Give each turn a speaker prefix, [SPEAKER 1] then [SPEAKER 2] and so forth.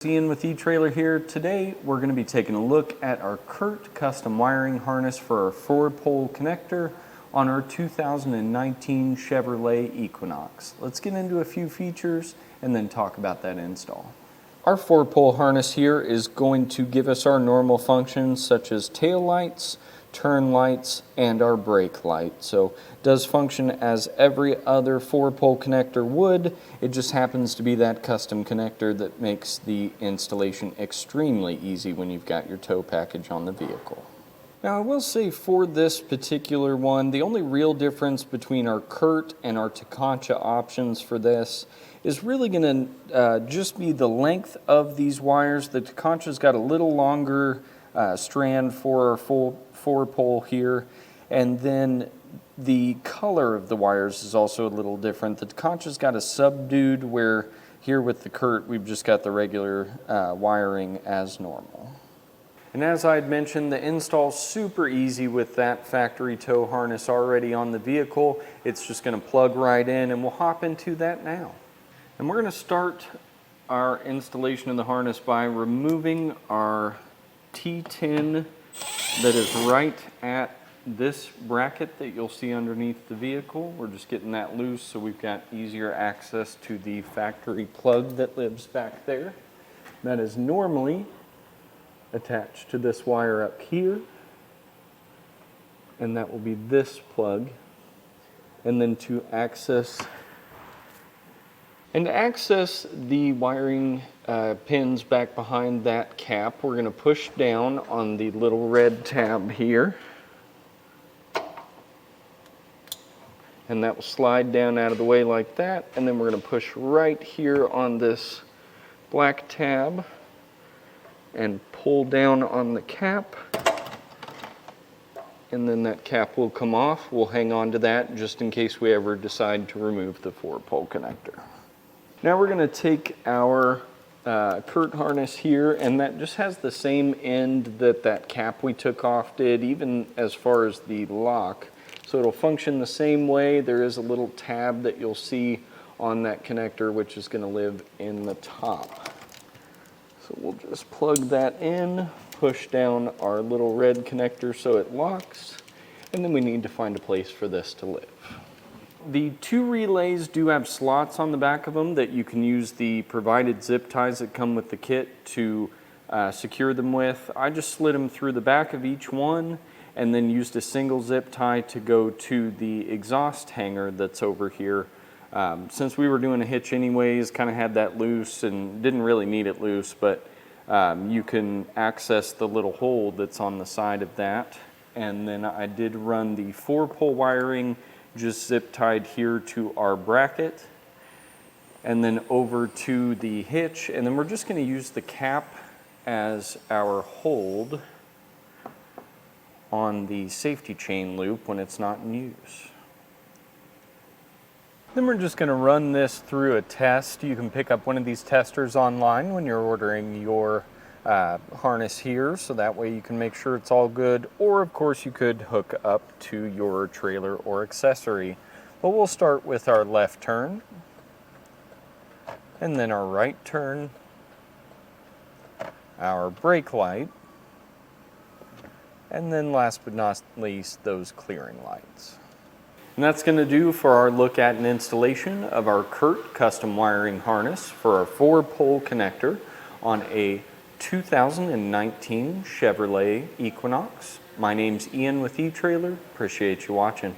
[SPEAKER 1] Ian with Etrailer here. Today we're going to be taking a look at our Curt custom wiring harness for our 4-pole connector on our 2019 Chevrolet Equinox. Let's get into a few features and then talk about that install. Our 4-pole harness here is going to give us our normal functions such as tail lights, turn lights, and our brake light. So it does function as every other 4-pole connector would. It just happens to be that custom connector that makes the installation extremely easy when you've got your tow package on the vehicle. Now I will say for this particular one, the only real difference between our Curt and our Tekonsha options for this is really going to just be the length of these wires. The Tekonsha's got a little longer strand for our full 4-pole here, and then the color of the wires is also a little different. The Tekonsha's got a subdued, where here with the Curt we've just got the regular wiring as normal. And as I had mentioned, the install's super easy with that factory tow harness already on the vehicle. It's just going to plug right in, and we'll hop into that now. And we're going to start our installation of the harness by removing our T-tin that is right at this bracket that you'll see underneath the vehicle. We're just getting that loose so we've got easier access to the factory plug that lives back there. That is normally attached to this wire up here, and that will be this plug. And then to access the wiring pins back behind that cap, we're going to push down on the little red tab here, and that will slide down out of the way like that. And then we're going to push right here on this black tab and pull down on the cap, and then that cap will come off. We'll hang on to that just in case we ever decide to remove the 4-pole connector. Now we're going to take our Curt harness here, and that just has the same end that cap we took off did, even as far as the lock. So it'll function the same way. There is a little tab that you'll see on that connector which is going to live in the top. So we'll just plug that in, push down our little red connector so it locks, and then we need to find a place for this to live. The 2 relays do have slots on the back of them that you can use the provided zip ties that come with the kit to secure them with. I just slid them through the back of each one and then used a single zip tie to go to the exhaust hanger that's over here. Since we were doing a hitch anyways, kind of had that loose and didn't really need it loose, but you can access the little hole that's on the side of that. And then I did run the 4-pole wiring just zip tied here to our bracket and then over to the hitch, and then we're just going to use the cap as our hold on the safety chain loop when it's not in use. Then we're just going to run this through a test. You can pick up one of these testers online when you're ordering your harness here, so that way you can make sure it's all good, or of course you could hook up to your trailer or accessory. But we'll start with our left turn, and then our right turn, our brake light, and then last but not least, those clearing lights. And that's going to do for our look at an installation of our Curt custom wiring harness for our 4-pole connector on a 2019 Chevrolet Equinox. My name's Ian with Etrailer. Appreciate you watching.